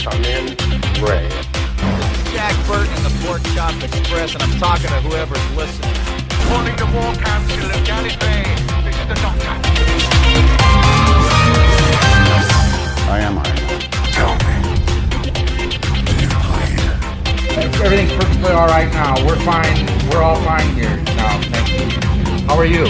Come in, Ray. This is Jack Burton in the Pork Chop Express, and I'm talking to whoever's listening. Calling the War Council of Gallifrey. This is the Doctor. I am Iron Man. Tell me. Do you bleed? Everything's perfectly all right now. We're fine. We're all fine here now. Thank you. How are you?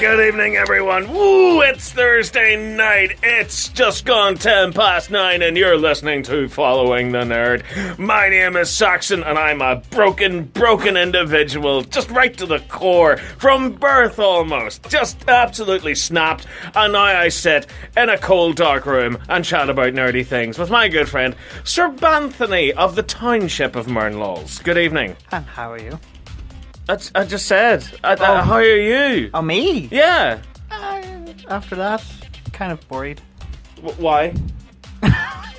Good evening, everyone. Woo, it's Thursday night. It's just gone 9:10, and you're listening to Following the Nerd. My name is Saxon, and I'm a broken individual, just right to the core, from birth almost, just absolutely snapped, and now I sit in a cold, dark room and chat about nerdy things with my good friend, Sir Banthony of the township of Mernlaws. Good evening. And how are you? I just said, how are you? Oh, me? Yeah. After that, kind of worried. Why?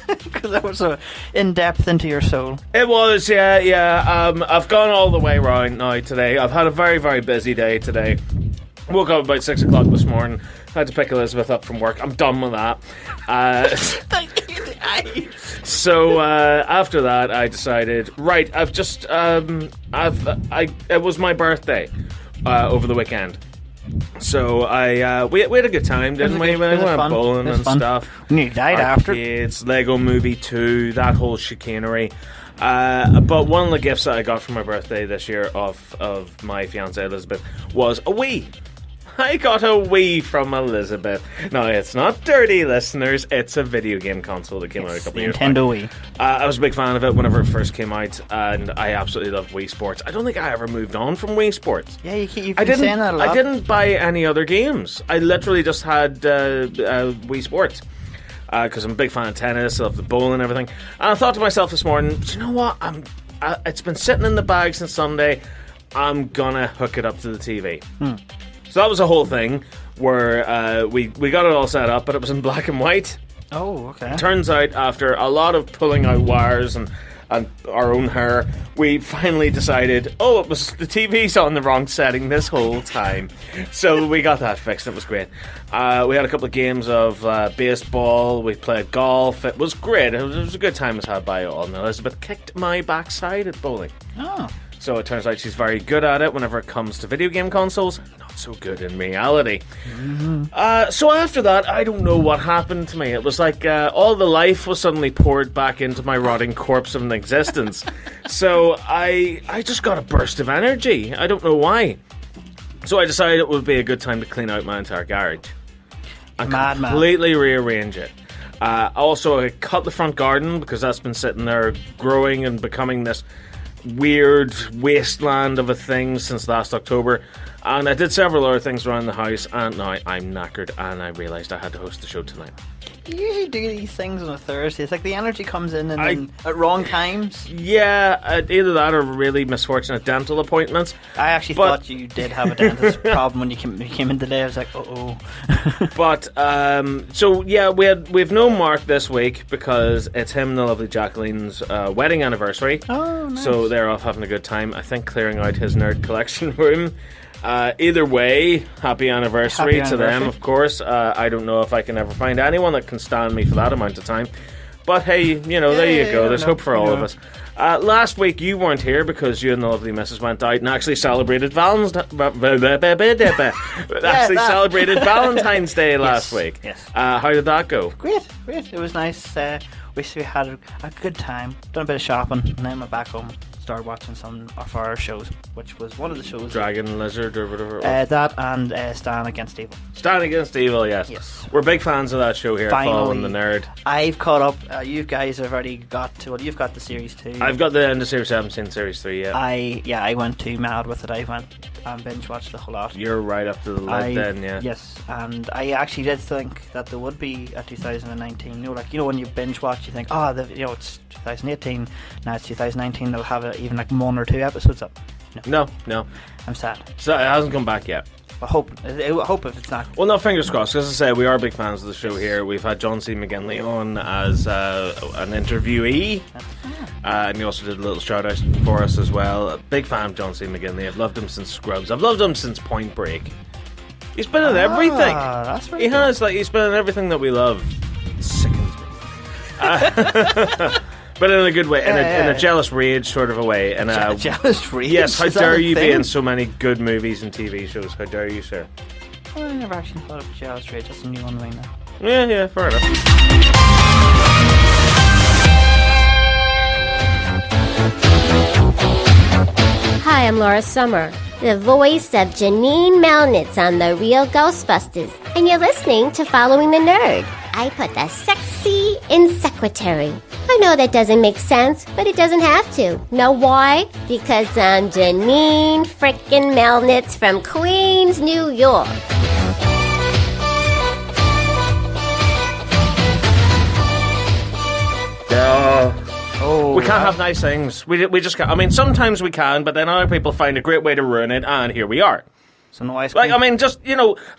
Because that was so in-depth into your soul. It was, yeah. I've gone all the way round now today. I've had a very, very busy day today. Woke up about 6 o'clock this morning. Had to pick Elizabeth up from work. I'm done with that. So after that, I decided, right, I've just, it was my birthday over the weekend. So we had a good time, didn't we? We went bowling and stuff. You died after. Arcades, Lego Movie 2, that whole chicanery. But one of the gifts that I got for my birthday this year of my fiancée Elizabeth was a Wii. I got a Wii from Elizabeth. No, it's not dirty, listeners. It's a video game console that came out a couple of years ago. Nintendo Wii. I was a big fan of it whenever it first came out, and I absolutely loved Wii Sports. I don't think I ever moved on from Wii Sports. Yeah, you've been saying that a lot. I didn't buy any other games. I literally just had Wii Sports. Because I'm a big fan of tennis, I love the bowling and everything. And I thought to myself this morning, do you know what? It's been sitting in the bag since Sunday. I'm gonna hook it up to the TV. So that was a whole thing where we got it all set up, but it was in black and white. Oh, okay. Turns out, after a lot of pulling out wires and our own hair, we finally decided, it was the TV's on the wrong setting this whole time. So we got that fixed. It was great. We had a couple of games of baseball. We played golf. It was great. It was a good time was had by all. And Elizabeth kicked my backside at bowling. Oh. So it turns out she's very good at it whenever it comes to video game consoles. Not so good in reality. So after that, I don't know what happened to me. It was like all the life was suddenly poured back into my rotting corpse of an existence. So I just got a burst of energy. I don't know why. So I decided it would be a good time to clean out my entire garage. And completely rearrange it. Also, I cut the front garden because that's been sitting there growing and becoming this weird wasteland of a thing since last October, and I did several other things around the house, and now I'm knackered and I realised I had to host the show tonight. You usually do these things on a Thursday. It's like the energy comes in and then at wrong times. Yeah, either that or really misfortunate dental appointments. I actually thought you did have a dentist problem when you came in today. I was like, uh-oh. But, so yeah, we've no Mark this week because it's him and the lovely Jacqueline's wedding anniversary. Oh, nice. So they're off having a good time, I think clearing out his nerd collection room. Either way, happy anniversary to them, of course. I don't know if I can ever find anyone that can stand me for that amount of time. But hey, there you go. There's hope for all of us. Last week you weren't here because you and the lovely missus went out and actually celebrated Valentine's Day last week. Yes. How did that go? Great. It was nice. We had a good time. Done a bit of shopping, and then went back home. Started watching some of our shows, which was one of the shows. Dragon Lizard or whatever it was. That and Stan Against Evil. Stan Against Evil, yes. We're big fans of that show here, Following the Nerd. I've caught up. You guys have already got to. Well, you've got the series 2. I've got the end of series 7, seen series 3. Yeah. I went too mad with it. I went and binge watched the whole lot. You're right up to the lid then, yeah. Yes, and I actually did think that there would be a 2019. When you binge watch, you think, it's 2018. Now it's 2019. They'll have even like 1 or 2 episodes up. No. I'm sad. So it hasn't come back yet. I hope if it's not. Well, no, fingers crossed. As I say, we are big fans of the show here. We've had John C. McGinley on as an interviewee, and he also did a little shout out for us as well. A big fan of John C. McGinley. I've loved him since Scrubs. I've loved him since Point Break. He's been in everything. That's very He good. has, like, he's been in everything that we love. It sickens me. But in a good way, in a jealous rage sort of a way. And jealous rage? yes, how Is that dare a you be thing? in so many good movies and TV shows? How dare you, sir? Well, I never actually thought of jealous rage. That's a new one right now. Yeah, fair enough. Hi, I'm Laura Summer, the voice of Janine Melnitz on The Real Ghostbusters, and you're listening to Following the Nerd. I put the sexy in secretary. I know that doesn't make sense, but it doesn't have to. Know why? Because I'm Janine frickin' Melnitz from Queens, New York. We can't have nice things. We just can't. I mean, sometimes we can, but then other people find a great way to ruin it, and here we are. So no ice cream? Like, I mean, just,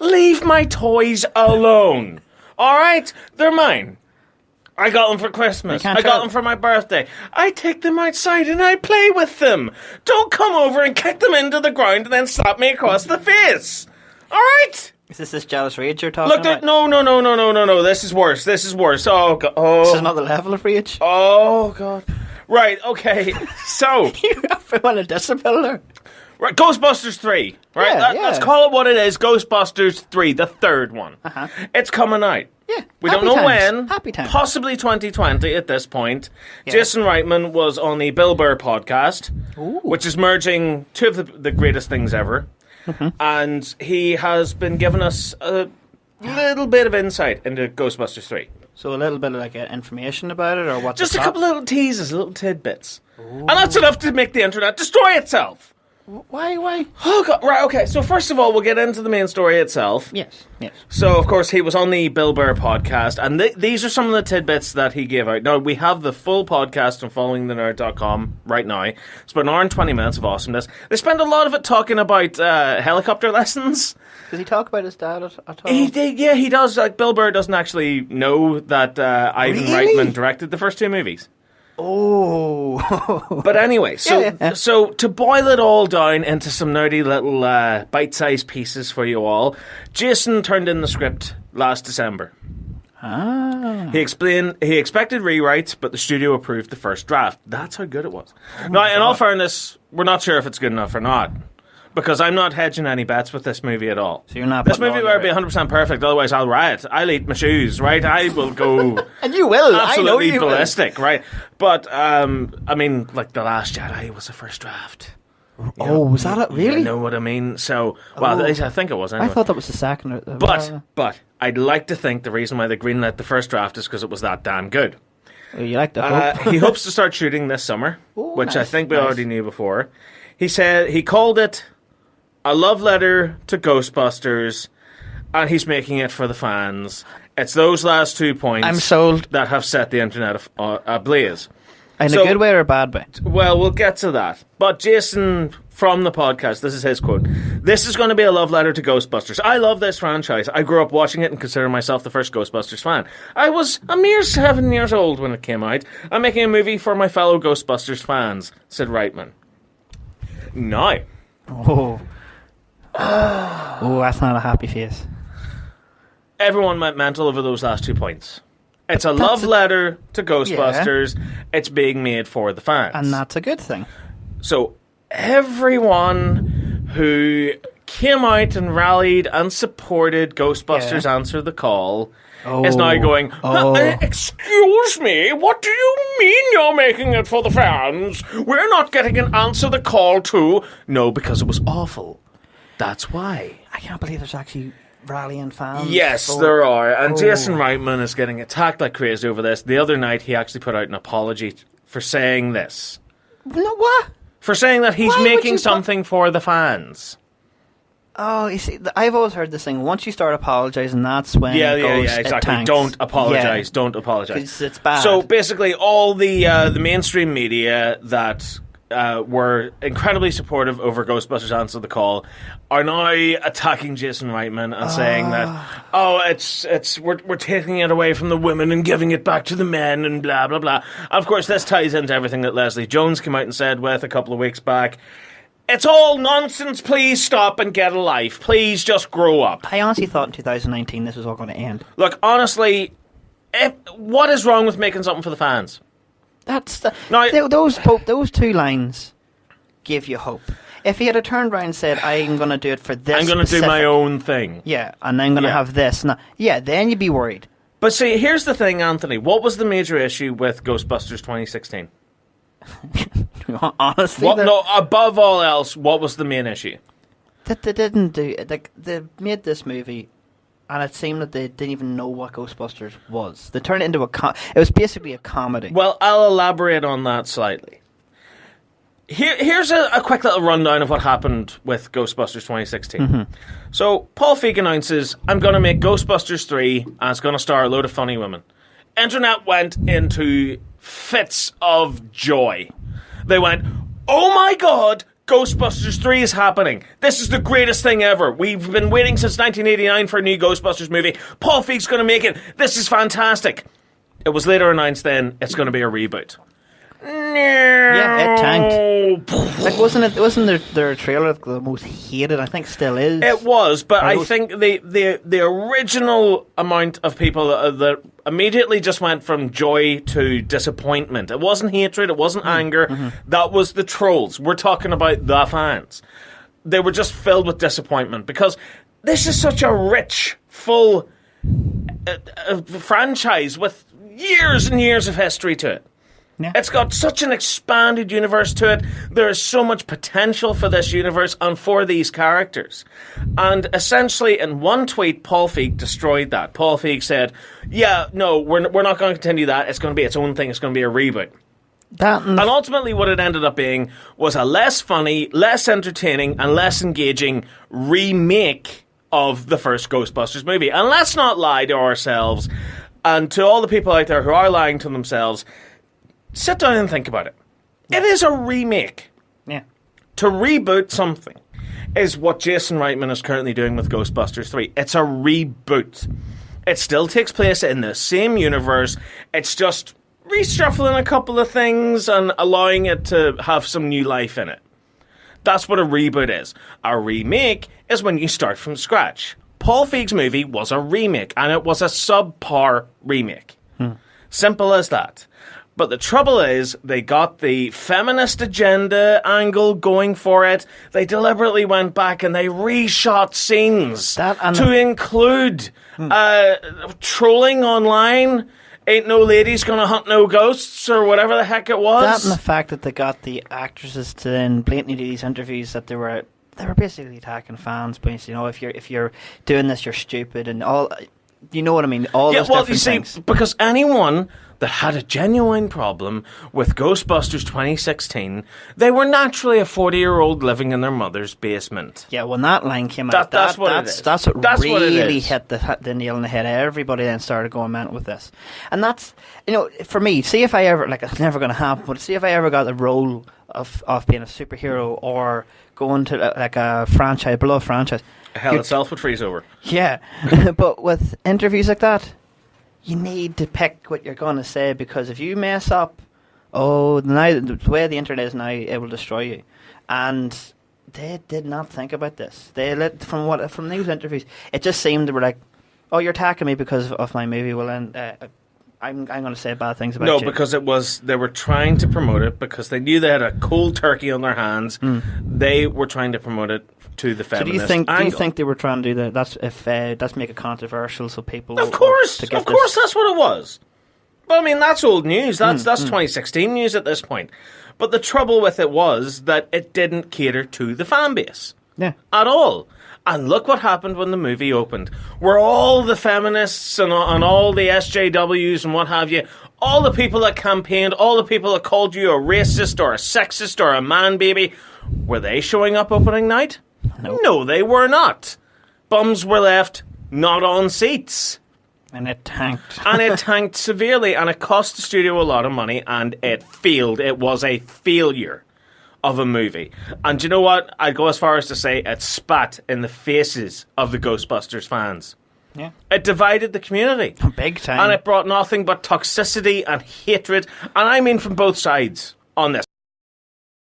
leave my toys alone. Alright? They're mine. I got them for Christmas. I got them for my birthday. I take them outside and I play with them. Don't come over and kick them into the ground and then slap me across the face. Alright? Is this jealous rage you're talking about? No. This is worse. Oh, God. Oh. This is not the level of rage? Oh, God. Right, okay. So. You have on a decibel. Right, Ghostbusters 3. Right? Yeah. Let's call it what it is. Ghostbusters 3, the third one. Uh-huh. It's coming out. Yeah. We don't know when. Happy times. Possibly 2020 at this point. Yeah. Jason Reitman was on the Bill Burr podcast, which is merging two of the greatest things ever. Mm-hmm. And he has been giving us a little bit of insight into Ghostbusters 3. So a little bit of information about it, or what's Just the a plot? couple little teases, little tidbits. And that's enough to make the internet destroy itself. Why? Oh, God. Right, okay. So first of all, we'll get into the main story itself. Yes. So, of course, he was on the Bill Burr podcast, and these are some of the tidbits that he gave out. Now, we have the full podcast on followingthenerd.com right now. It's about an hour and 20 minutes of awesomeness. They spend a lot of it talking about helicopter lessons. Does he talk about his dad at all? He does. Like, Bill Burr doesn't actually know that Ivan Really? Reitman directed the first two movies. Oh. But anyway, so Yeah. so to boil it all down into some nerdy little bite-sized pieces for you all, Jason turned in the script last December. He expected rewrites, but the studio approved the first draft. That's how good it was. Now, in all fairness, we're not sure if it's good enough or not, because I'm not hedging any bets with this movie at all. So you're not. This movie better be 100% perfect, otherwise I'll riot. I'll eat my shoes, right? I will go And you will. absolutely I know you ballistic, right? But I mean, like The Last Jedi was the first draft. Oh, was that it? Really? You know what I mean? So, well, I think it was anyway. I thought that was the second. But I'd like to think the reason why they greenlit the first draft is because it was that damn good. You like the hope? He hopes to start shooting this summer, Oh, which I nice, think we nice. already knew before. He said he called it a love letter to Ghostbusters, and he's making it for the fans. It's those last 2 points I'm sold. that have set the internet ablaze. In So- a good way or a bad way? Well, we'll get to that. But Jason, from the podcast, this is his quote. "This is going to be a love letter to Ghostbusters. I love this franchise. I grew up watching it and consider myself the first Ghostbusters fan. I was a mere 7 years old when it came out. I'm making a movie for my fellow Ghostbusters fans," said Reitman. Now, Oh, that's not a happy face. everyone went mental over those last 2 points. It's a love letter to Ghostbusters. It's being made for the fans. And that's a good thing. So everyone who came out and rallied and supported Ghostbusters Answer the Call is now going, excuse me, what do you mean you're making it for the fans? We're not getting an Answer the Call too. No, because it was awful. That's why. I can't believe there's actually rallying fans. Yes, there are. And Jason Reitman is getting attacked like crazy over this. The other night, he actually put out an apology for saying this. No, what? For saying that he's Why would making you something for the fans. Oh, you see, I've always heard this thing. Once you start apologising, that's when it goes, it exactly. tanks. Don't apologise. Yeah. Don't apologise. 'Cause it's bad. So basically, all the mainstream media that were incredibly supportive over Ghostbusters Answer the Call are now attacking Jason Reitman and saying that we're taking it away from the women and giving it back to the men and blah blah blah. Of course, this ties into everything that Leslie Jones came out and said with a couple of weeks back. It's all nonsense. Please stop and get a life. Please just grow up. I honestly thought in 2019 this was all going to end. Look, honestly, what is wrong with making something for the fans? Those two lines give you hope. If he had turned around and said, I'm going to do it for this I'm going to do my own thing. Yeah, and I'm going to have this. Then you'd be worried. But see, here's the thing, Anthony. What was the major issue with Ghostbusters 2016? Honestly, above all else, what was the main issue? That they didn't do. Like, they made this movie, and it seemed that they didn't even know what Ghostbusters was. They turned it into it was basically a comedy. Well, I'll elaborate on that slightly. Here's a quick little rundown of what happened with Ghostbusters 2016. Mm-hmm. So, Paul Feig announces, I'm going to make Ghostbusters 3, and it's going to star a load of funny women. Internet went into fits of joy. They went, oh my god, Ghostbusters 3 is happening. This is the greatest thing ever. We've been waiting since 1989 for a new Ghostbusters movie. Paul Feig's going to make it. This is fantastic. It was later announced then it's going to be a reboot. Yeah, it tanked. Like, wasn't their trailer the most hated? I think still is. It was, but I think the original amount of people that immediately just went from joy to disappointment. It wasn't hatred, it wasn't anger. Mm-hmm. That was the trolls. We're talking about the fans. They were just filled with disappointment because this is such a rich, full franchise with years and years of history to it. Yeah. It's got such an expanded universe to it. There is so much potential for this universe and for these characters. And essentially, in one tweet, Paul Feig destroyed that. Paul Feig said, yeah, no, we're not going to continue that. It's going to be its own thing. It's going to be a reboot. And ultimately what it ended up being was a less funny, less entertaining, and less engaging remake of the first Ghostbusters movie. And let's not lie to ourselves and to all the people out there who are lying to themselves. Sit down and think about it. It is a remake. Yeah. To reboot something is what Jason Reitman is currently doing with Ghostbusters 3. It's a reboot. It still takes place in the same universe. It's just reshuffling a couple of things and allowing it to have some new life in it. That's what a reboot is. A remake is when you start from scratch. Paul Feig's movie was a remake, and it was a subpar remake. Simple as that. But the trouble is, they got the feminist agenda angle going for it. They deliberately went back and they reshot scenes to include trolling online. Ain't no ladies gonna hunt no ghosts, or whatever the heck it was. That and the fact that they got the actresses to then blatantly do these interviews that they were basically attacking fans. But you know, if you're doing this, you're stupid and all. You know what I mean? All those different things. Because anyone that had a genuine problem with Ghostbusters 2016, they were naturally a 40-year-old living in their mother's basement. Yeah, when that line came out, that's what really hit the nail on the head. Everybody then started going mental with this. And that's, you know, for me, see if I ever, like, it's never going to happen, but see if I ever got the role of being a superhero or going to, like, a franchise, below franchise. Hell itself would freeze over. Yeah, but with interviews like that, you need to pick what you're going to say, because if you mess up, now the way the internet is now, it will destroy you. And they did not think about this. From these interviews, it just seemed they were like, "Oh, you're attacking me because of my movie." Well, then I'm going to say bad things about you. No, because they were trying to promote it because they knew they had a cold turkey on their hands. They were trying to promote it to the feminist angle. Do you think they were trying to do that? That's make it controversial so people. Of course, that's what it was. But I mean, that's old news. That's 2016 news at this point. But the trouble with it was that it didn't cater to the fan base. Yeah. At all. And look what happened when the movie opened. Where all the feminists and all the SJWs and what have you, all the people that campaigned, all the people that called you a racist or a sexist or a man baby, were they showing up opening night? Nope. No, they were not. Bums were left not on seats. And it tanked. And it tanked severely, and it cost the studio a lot of money, and it failed. It was a failure of a movie. And do you know what? I'd go as far as to say it spat in the faces of the Ghostbusters fans. Yeah. It divided the community. Big time. And it brought nothing but toxicity and hatred, and I mean from both sides on this.